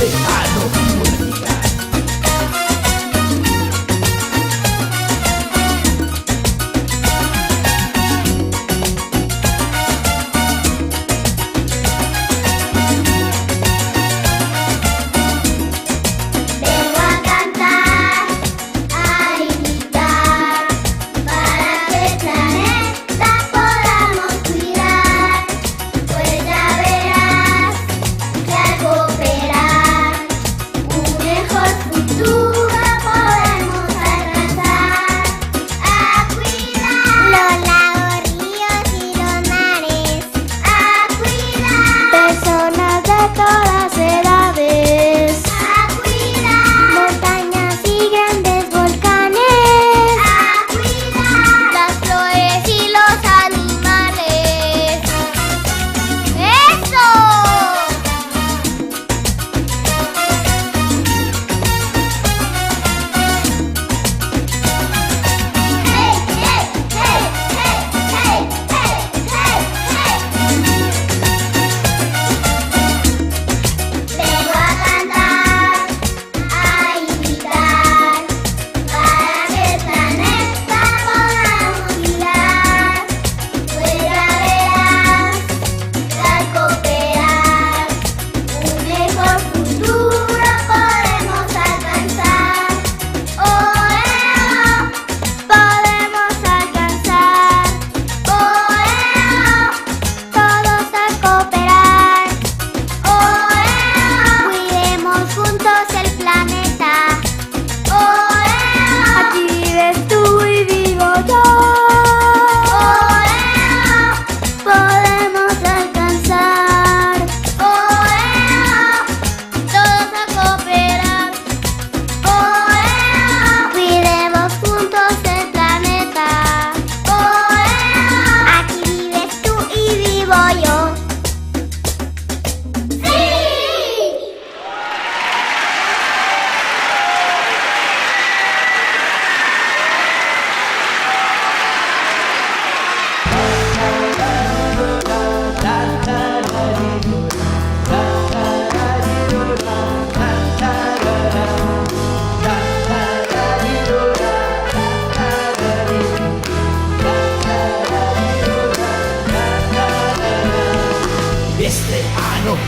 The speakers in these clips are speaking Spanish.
Neste ano imos reciclar.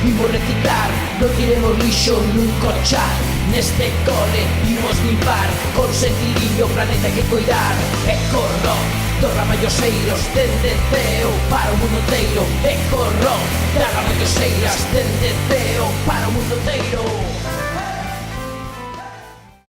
Imos reciclar, non tiremos lixo nun cochar. Neste cole imos limpar, con sentidiño o planeta hai que cuidar. Ecorro dos ramalloseiros dende Ceo para o mundo inteiro. Ecorro das ramalloseiras dende Ceo